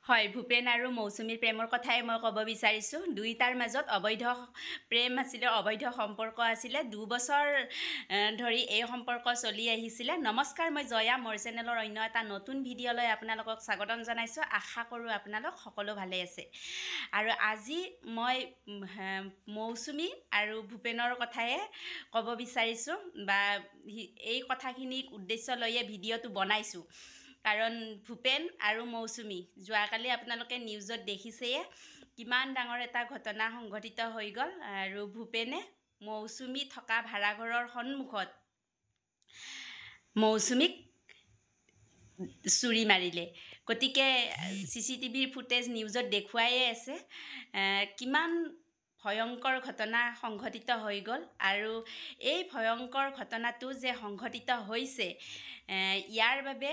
হয়, ভূপেন আৰু মৌচুমীৰ প্ৰেমৰ কথাই মই ক'ব বিচাৰিছোঁ। দুয়োটাৰ মাজত অবৈধ প্ৰেম আছিলে, অবৈধ সম্পৰ্ক আছিলে। দুবছৰ ধৰি এই সম্পৰ্ক চলি আহিছিলে। নমস্কাৰ, মই জয়া, মোৰ চেনেলৰ অন্য এটা নতুন ভিডিঅ'লৈ আপোনালোকক স্বাগতম জনাইছোঁ। আশা কৰোঁ আপোনালোক সকলো ভালে আছে। আৰু আজি মই মৌচুমী আৰু ভূপেনৰ কথাই ক'ব বিচাৰিছোঁ, বা এই কথাখিনিক উদ্দেশ্য লৈয়ে ভিডিঅ'টো বনাইছোঁ। কাৰণ ভূপেন আৰু মৌচুমী যোৱাকালি আপোনালোকে নিউজত দেখিছেয়ে কিমান ডাঙৰ এটা ঘটনা সংঘটিত হৈ গ'ল। আৰু ভূপেনে মৌচুমী থকা ভাড়াঘৰৰ সন্মুখত মৌচুমীক চুৰি মাৰিলে। গতিকে CCTVৰ ফুটেজ নিউজত দেখুৱাইয়ে আছে কিমান ভয়ংকৰ ঘটনা সংঘটিত হৈ গ'ল। আৰু এই ভয়ংকৰ ঘটনাটো যে সংঘটিত হৈছে, ইয়াৰ বাবে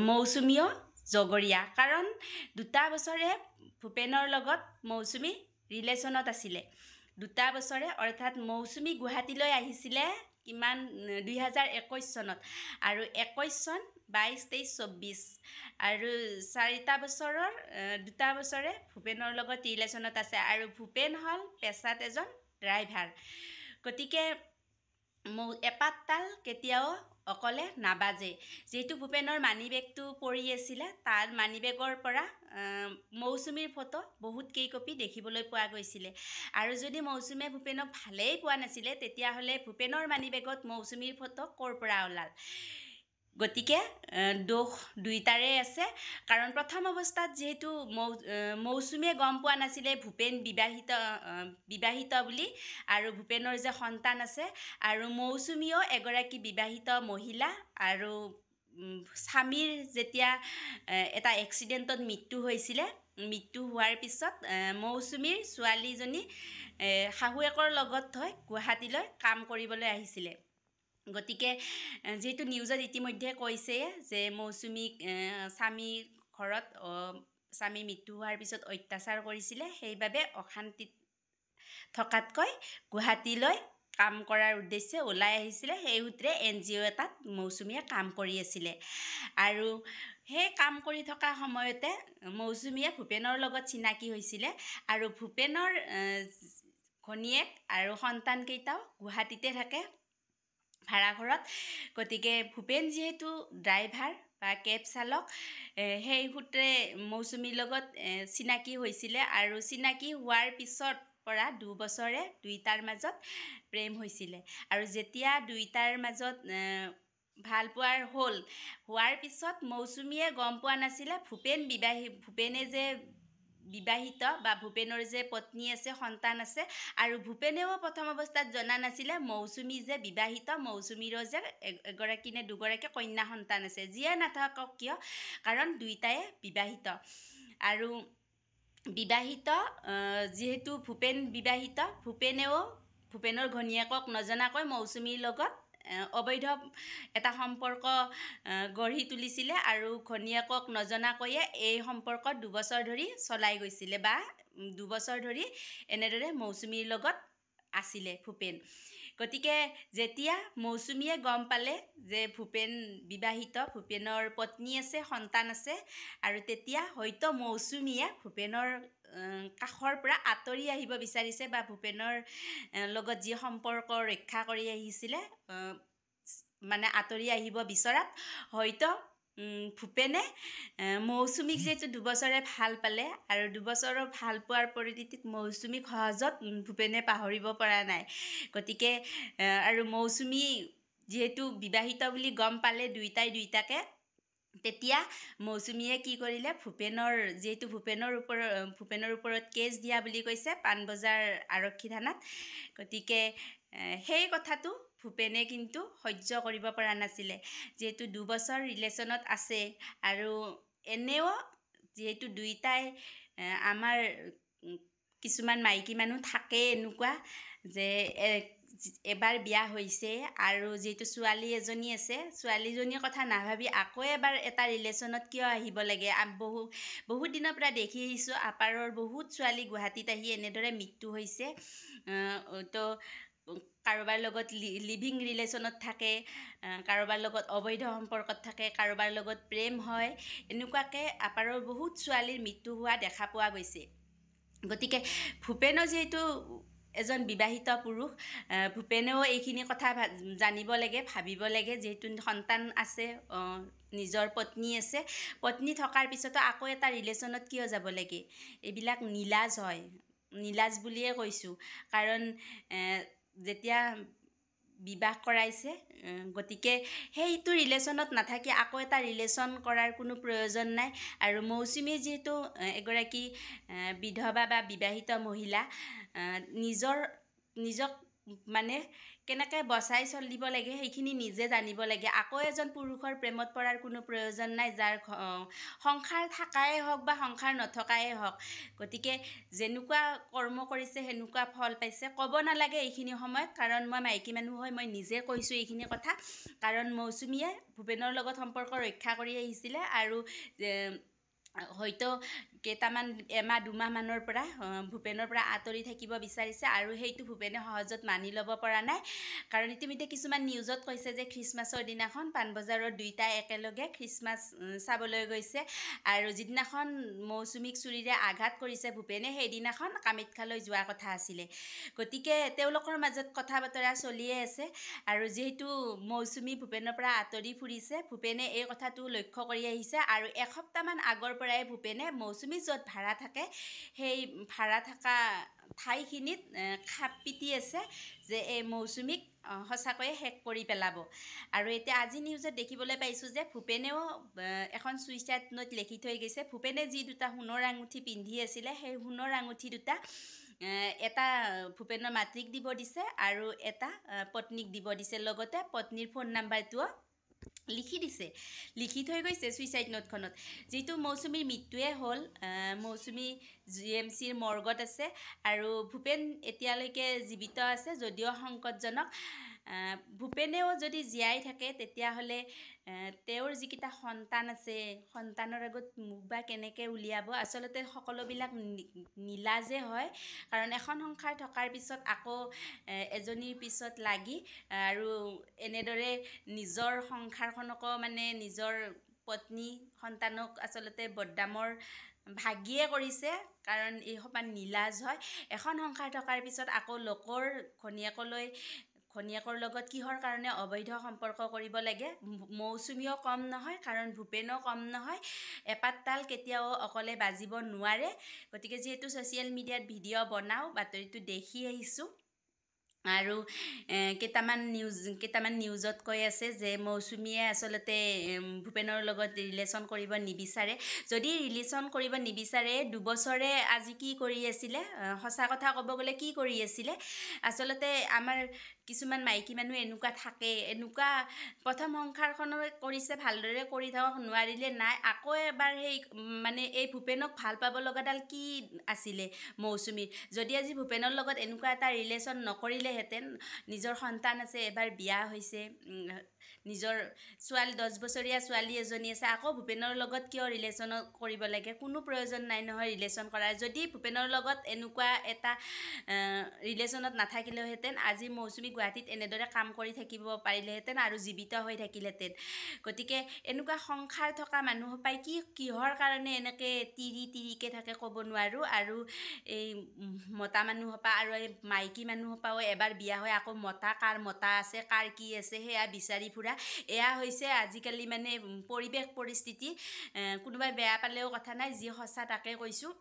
মৌচুমীও জগৰীয়া। কাৰণ 2 বছৰে ভূপেনৰ লগত মৌচুমী ৰিলেশ্যনত আছিলে। 2 বছৰে, অৰ্থাৎ মৌচুমী গুৱাহাটীলৈ আহিছিলে কিমান 2021 চনত, আৰু 21 চন, 22, 23, 24, আৰু 4টা বছৰৰ 2টা বছৰে ভূপেনৰ লগত ৰিলেশ্যনত আছে। আৰু ভূপেন হ'ল পেছাত এজন ড্ৰাইভাৰ। গতিকে এপাত তাল কেতিয়াও অকলে নাবাজে। যিহেতু ভূপেনৰ মানি বেগটো পৰি আছিলে, তাৰ মানি বেগৰ পৰা মৌচুমীৰ ফটো বহুত কেইকপি দেখিবলৈ পোৱা গৈছিলে। আৰু যদি মৌচুমীয়ে ভূপেনক ভালেই পোৱা নাছিলে, তেতিয়াহ'লে ভূপেনৰ মানি বেগত মৌচুমীৰ ফটো ক'ৰ পৰা ওলাল? গতিকে দোষ দুইটাৰে আছে। কাৰণ প্ৰথম অৱস্থাত যিহেতু মৌচুমীয়ে গম পোৱা নাছিলে ভূপেন বিবাহিত বুলি, আৰু ভূপেনৰ যে সন্তান আছে, আৰু মৌচুমীও এগৰাকী বিবাহিত মহিলা। আৰু স্বামীৰ যেতিয়া এটা এক্সিডেণ্টত মৃত্যু হৈছিলে, মৃত্যু হোৱাৰ পিছত মৌচুমীৰ ছোৱালীজনী শাহুৱেকৰ লগত হৈ গুৱাহাটীলৈ কাম কৰিবলৈ আহিছিলে। গতিকে যিহেতু নিউজত ইতিমধ্যে কৈছে যে মৌচুমীক স্বামীৰ ঘৰত স্বামী মৃত্যু হোৱাৰ পিছত অত্যাচাৰ কৰিছিলে, সেইবাবে অশান্তিত থকাতকৈ গুৱাহাটীলৈ কাম কৰাৰ উদ্দেশ্যে ওলাই আহিছিলে। সেই সূত্ৰে NGO এটাত মৌচুমীয়ে কাম কৰি আছিলে। আৰু সেই কাম কৰি থকা সময়তে মৌচুমীয়ে ভূপেনৰ লগত চিনাকি হৈছিলে। আৰু ভূপেনৰ ঘনীয়েক আৰু সন্তানকেইটাও গুৱাহাটীতে থাকে ভাড়াঘৰত। গতিকে ভূপেন যিহেতু ড্ৰাইভাৰ বা কেব চালক, সেই সূত্ৰে মৌচুমীৰ লগত চিনাকি হৈছিলে। আৰু চিনাকি হোৱাৰ পিছত পৰা 2 বছৰে দুইটাৰ মাজত প্ৰেম হৈছিলে। আৰু যেতিয়া দুইটাৰ মাজত ভাল পোৱাৰ হোৱাৰ পিছত মৌচুমীয়ে গম পোৱা নাছিলে ভূপেনে যে বিবাহিত, বা ভূপেনৰ যে পত্নী আছে, সন্তান আছে। আৰু ভূপেনেও প্ৰথম অৱস্থাত জনা নাছিলে মৌচুমী যে বিবাহিত, মৌচুমীৰো যে এগৰাকী নে দুগৰাকী কন্যা সন্তান আছে। যিয়ে নাথাকক কিয়, কাৰণ দুইটাই বিবাহিত। আৰু বিবাহিত যিহেতু ভূপেন বিবাহিত, ভূপেনৰ ঘনীয়েকক নজনাকৈ মৌচুমীৰ লগত অবৈধ এটা সম্পৰ্ক গঢ়ি তুলিছিলে। আৰু ঘনীয়েকক নজনাকৈয়ে এই সম্পৰ্ক 2 বছৰ ধৰি চলাই গৈছিলে, বা 2 বছৰ ধৰি এনেদৰে মৌচুমীৰ লগত আছিলে ভূপেন। গতিকে যেতিয়া মৌচুমীয়ে গম পালে যে ভূপেন বিবাহিত, ভূপেনৰ পত্নী আছে, সন্তান আছে, আৰু তেতিয়া হয়তো মৌচুমীয়ে ভূপেনৰ কাষৰ পৰা আঁতৰি আহিব বিচাৰিছে, বা ভূপেনৰ লগত যি সম্পৰ্ক ৰক্ষা কৰি আহিছিলে, মানে আঁতৰি আহিব বিচৰাত হয়তো ভূপেনে মৌচুমীক যিহেতু 2 বছৰে ভাল পালে, আৰু 2 বছৰৰ ভাল পোৱাৰ পৰিস্থিতিত মৌচুমীক সহজত ভূপেনে পাহৰিব পৰা নাই। গতিকে আৰু মৌচুমী যিহেতু বিবাহিত বুলি গম পালে দুইটাকে, তেতিয়া মৌচুমীয়ে কি কৰিলে, যিহেতু ভূপেনৰ ওপৰত কেছ দিয়া বুলি কৈছে পাণবজাৰ আৰক্ষী থানাত। গতিকে সেই কথাটো ভূপেনে কিন্তু সহ্য কৰিব পৰা নাছিলে। যিহেতু 2 বছৰ ৰিলেশ্যনত আছে, আৰু এনেও যিহেতু দুইটাই আমাৰ কিছুমান মাইকী মানুহ থাকে এনেকুৱা যে এবাৰ বিয়া হৈছে, আৰু যিহেতু ছোৱালী এজনী আছে, ছোৱালীজনীৰ কথা নাভাবি আকৌ এবাৰ এটা ৰিলেশ্যনত কিয় আহিব লাগে? বহুত দিনৰ পৰা দেখি আহিছোঁ আপাৰৰ বহুত ছোৱালী গুৱাহাটীত আহি এনেদৰে মৃত্যু হৈছে। তো কাৰোবাৰ লগত লিভিং ৰিলেশ্যনত থাকে, কাৰোবাৰ লগত অবৈধ সম্পৰ্কত থাকে, কাৰোবাৰ লগত প্ৰেম হয়, এনেকুৱাকৈ আপাৰৰ বহুত ছোৱালীৰ মৃত্যু হোৱা দেখা পোৱা গৈছে। গতিকে ভূপেনো যিহেতু এজন বিবাহিত পুৰুষ, ভূপেনেও এইখিনি কথা জানিব লাগে, ভাবিব লাগে, যিহেতু সন্তান আছে, নিজৰ পত্নী আছে, পত্নী থকাৰ পিছতো আকৌ এটা ৰিলেশ্যনত কিয় যাব লাগে? এইবিলাক নীলাজ হয়, নীলাজ বুলিয়ে কৈছোঁ। কাৰণ যেতিয়া বিবাহ কৰাইছে, গতিকে সেইটো ৰিলেশ্যনত নাথাকি আকৌ এটা ৰিলেশ্যন কৰাৰ কোনো প্ৰয়োজন নাই। আৰু মৌচুমী যিহেতু এগৰাকী বিধৱা বা বিবাহিত মহিলা, নিজক মানে কেনেকৈ বচাই চলিব লাগে সেইখিনি নিজে জানিব লাগে। আকৌ এজন পুৰুষৰ প্ৰেমত পৰাৰ কোনো প্ৰয়োজন নাই, যাৰ সংসাৰ থাকাই হওক বা সংসাৰ নথকাই হওক। গতিকে যেনেকুৱা কৰ্ম কৰিছে সেনেকুৱা ফল পাইছে। ক'ব নালাগে এইখিনি সময়ত, কাৰণ মই মাইকী মানুহ হৈ মই নিজে কৈছোঁ এইখিনি কথা। কাৰণ মৌচুমীয়ে ভূপেনৰ লগত সম্পৰ্ক ৰক্ষা কৰি আহিছিলে, আৰু হয়তো এমাহ দুমাহমানৰ পৰা ভূপেনৰ পৰা আঁতৰি থাকিব বিচাৰিছে, আৰু সেইটো ভূপেনে সহজত মানি ল'ব পৰা নাই। কাৰণ ইতিমধ্যে কিছুমান নিউজত কৈছে যে খ্ৰীষ্টমাছৰ দিনাখন পাণবজাৰৰ দুইটাই একেলগে খ্ৰীষ্টমাছ চাবলৈ গৈছে, আৰু যিদিনাখন মৌচুমীক চুৰিৰে আঘাত কৰিছে ভূপেনে, সেইদিনাখন কামাখ্যালৈ যোৱা কথা আছিলে। গতিকে তেওঁলোকৰ মাজত কথা বতৰা চলিয়ে আছে, আৰু যিহেতু মৌচুমী ভূপেনৰ পৰা আঁতৰি ফুৰিছে, ভূপেনে এই কথাটো লক্ষ্য কৰি আহিছে, আৰু এসপ্তাহমান আগৰ পৰাই ভূপেনে মৌচুমী য'ত ভাড়া থাকে সেই ভাড়া থকা ঠাইখিনিত খাপ পিটি আছে যে এই মৌচুমীক সঁচাকৈয়ে শেষ কৰি পেলাব। আৰু এতিয়া আজি নিউজত দেখিবলৈ পাইছোঁ যে ভূপেনেও এখন ছুইচাইড নোট লিখি থৈ গৈছে। ভূপেনে যি দুটা সোণৰ আঙুঠি পিন্ধি আছিলে, সেই সোণৰ আঙুঠি দুটা এটা ভূপেনৰ মাতৃক দিব দিছে আৰু এটা পত্নীক দিব দিছে, লগতে পত্নীৰ ফোন নাম্বাৰটোও লিখি দিছে, লিখি থৈ গৈছে ছুইচাইড নোটখনত। যিহেতু মৌচুমীৰ মৃত্যুৱে হ'ল, মৌচুমী GMCৰ মৰ্গত আছে, আৰু ভূপেন এতিয়ালৈকে জীৱিত আছে যদিও সংকটজনক। ভূপেনেও যদি জীয়াই থাকে তেতিয়াহ'লে তেওঁৰ যিকেইটা সন্তান আছে, সন্তানৰ আগত মুখ বা কেনেকৈ উলিয়াব? আচলতে সকলোবিলাক নীলাজে হয়, কাৰণ এখন সংসাৰ থকাৰ পিছত আকৌ এজনীৰ পিছত লাগি, আৰু এনেদৰে নিজৰ সংসাৰখনকো মানে নিজৰ পত্নী সন্তানক আচলতে বদনামৰ ভাগিয়ে কৰিছে, কাৰণ এই সমান নীলাজ হয়। এখন সংসাৰ থকাৰ পিছত আকৌ লোকৰ ঘনীয়েকৰ লগত কিহৰ কাৰণে অবৈধ সম্পৰ্ক কৰিব লাগে? মৌচুমীও কম নহয়, কাৰণ ভূপেনো কম নহয়। এপাত তাল কেতিয়াও অকলে বাজিব নোৱাৰে। গতিকে যিহেতু ছ'চিয়েল মিডিয়াত ভিডিঅ' বনাওঁ, বাতৰিটো দেখি আহিছোঁ, আৰু কেইটামান নিউজত কৈ আছে যে মৌচুমীয়ে আচলতে ভূপেনৰ লগত ৰিলেশ্যন কৰিব নিবিচাৰে। যদি ৰিলেশ্যন কৰিব নিবিচাৰে, 2 বছৰে আজি কি কৰি আছিলে? সঁচা কথা ক'ব গ'লে কি কৰি আছিলে? আচলতে আমাৰ কিছুমান মাইকী মানুহ এনেকুৱা থাকে, এনেকুৱা প্ৰথম সংসাৰখনো কৰিছে, ভালদৰে কৰি থাকক, নোৱাৰিলে নাই, আকৌ এবাৰ সেই মানে এই ভূপেনক ভাল পাব লগাডাল কি আছিলে মৌচুমীৰ? যদি আজি ভূপেনৰ লগত এনেকুৱা এটা ৰিলেশ্যন নকৰিলেহেঁতেন, নিজৰ সন্তান আছে, এবাৰ বিয়া হৈছে, নিজৰ 10 বছৰীয়া ছোৱালী এজনী আছে, আকৌ ভূপেনৰ লগত কিয় ৰিলেশ্যন কৰিব লাগে? কোনো প্ৰয়োজন নাই নহয় ৰিলেশ্যন কৰাৰ। যদি ভূপেনৰ লগত এনেকুৱা এটা ৰিলেশ্যনত নাথাকিলেহেঁতেন, আজি মৌচুমী গুৱাহাটীত এনেদৰে কাম কৰি থাকিব পাৰিলেহেঁতেন আৰু জীৱিত হৈ থাকিলেহেঁতেন। গতিকে এনেকুৱা সংসাৰ থকা মানুহসোপাই কিহৰ কাৰণে এনেকৈ তিৰিকৈ থাকে ক'ব নোৱাৰোঁ। আৰু এই মতা মানুহসোপা আৰু এই মাইকী মানুহসোপাও এবাৰ বিয়া হৈ আকৌ কাৰ মতা আছে, কাৰ কি আছে সেয়া বিচাৰি ফুৰা, এয়া হৈছে আজিকালি মানে পৰিৱেশ পৰিস্থিতি। কোনোবাই বেয়া পালেও কথা নাই, যি সঁচা তাকে কৈছোঁ।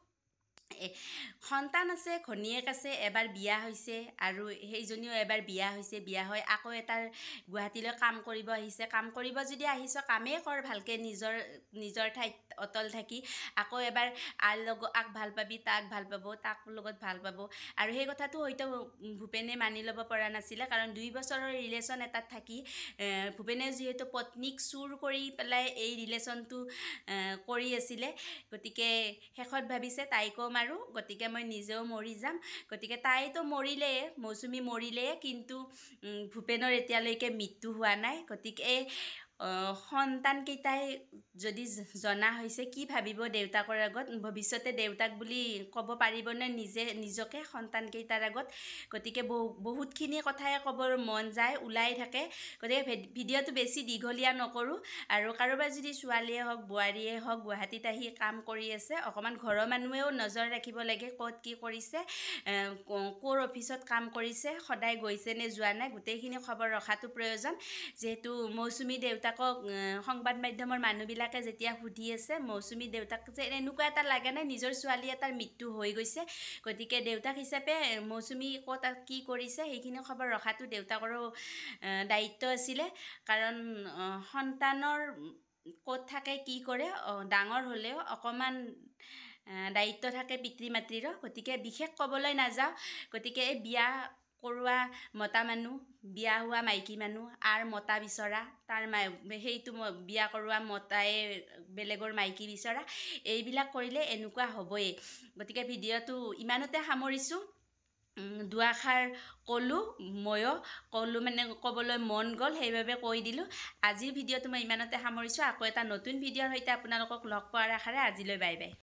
সন্তান আছে, ঘনীয়েক আছে, এবাৰ বিয়া হৈছে, আৰু সেইজনীও এবাৰ বিয়া হৈছে, বিয়া হৈ আকৌ এটাৰ গুৱাহাটীলৈ কাম কৰিব আহিছে। কাম কৰিব যদি আহিছ, কামেই কৰ ভালকৈ, নিজৰ ঠাইত অটল থাকি। আকৌ এবাৰ আক ভাল পাবি, তাক ভাল পাব, তাক লগত ভাল পাব, আৰু সেই কথাটো হয়তো ভূপেনে মানি ল'ব পৰা নাছিলে, কাৰণ 2 বছৰৰ ৰিলেশ্যন এটাত থাকি ভূপেনে যিহেতু পত্নীক চুৰ কৰি পেলাই এই ৰিলেশ্যনটো কৰি আছিলে, গতিকে শেষত ভাবিছে তাইকো মাৰোঁ, গতিকে মই নিজেও মৰি যাম। গতিকে তাইতো মৰিলেই, মৌচুমী মৰিলেই, কিন্তু ভূপেনৰ এতিয়ালৈকে মৃত্যু হোৱা নাই। গতিকে সন্তানকেইটাই যদি জনা হৈছে কি ভাবিব দেউতাকৰ আগত, ভৱিষ্যতে দেউতাক বুলি ক'ব পাৰিবনে নিজকে সন্তানকেইটাৰ আগত। গতিকে বহুতখিনি কথাই ক'বৰ মন যায়, ওলাই থাকে। গতিকে ভিডিঅ'টো বেছি দীঘলীয়া নকৰোঁ। আৰু কাৰোবাৰ যদি ছোৱালীয়ে হওক বোৱাৰীয়ে হওক গুৱাহাটীত আহি কাম কৰি আছে, অকণমান ঘৰৰ মানুহেও নজৰ ৰাখিব লাগে ক'ত কি কৰিছে, ক'ৰ অফিচত কাম কৰিছে, সদায় গৈছে নে যোৱা নাই, গোটেইখিনি খবৰ ৰখাটো প্ৰয়োজন। যিহেতু মৌচুমী দেউতাকক সংবাদ মাধ্যমৰ মানুহবিলাকে যেতিয়া সুধি আছে, মৌচুমী দেউতাক যে এনেকুৱা এটা লাগে নাই নিজৰ ছোৱালী এটাৰ মৃত্যু হৈ গৈছে। গতিকে দেউতাক হিচাপে মৌচুমী ক'ত কি কৰিছে সেইখিনি খবৰ ৰখাটো দেউতাকৰো দায়িত্ব আছিলে। কাৰণ সন্তানৰ ক'ত থাকে কি কৰে ডাঙৰ হ'লেও অকণমান দায়িত্ব থাকে পিতৃ মাতৃৰো। গতিকে বিশেষ ক'বলৈ নাযাওঁ। গতিকে এই বিয়া কৰোৱা মতা মানুহ, বিয়া হোৱা মাইকী মানুহ, মতা বিচৰা, সেইটো বিয়া কৰোৱা মতাই বেলেগৰ মাইকী বিচৰা, এইবিলাক কৰিলে এনেকুৱা হ'বই। গতিকে ভিডিঅ'টো ইমানতে সামৰিছোঁ। দুআষাৰ ক'লোঁ, ময়ো ক'লোঁ মানে ক'বলৈ মন গ'ল, সেইবাবে কৈ দিলোঁ। আজিৰ ভিডিঅ'টো মই ইমানতে সামৰিছোঁ। আকৌ এটা নতুন ভিডিঅ'ৰ সৈতে আপোনালোকক লগ পোৱাৰ আশাৰে আজিলৈ বাই বাই।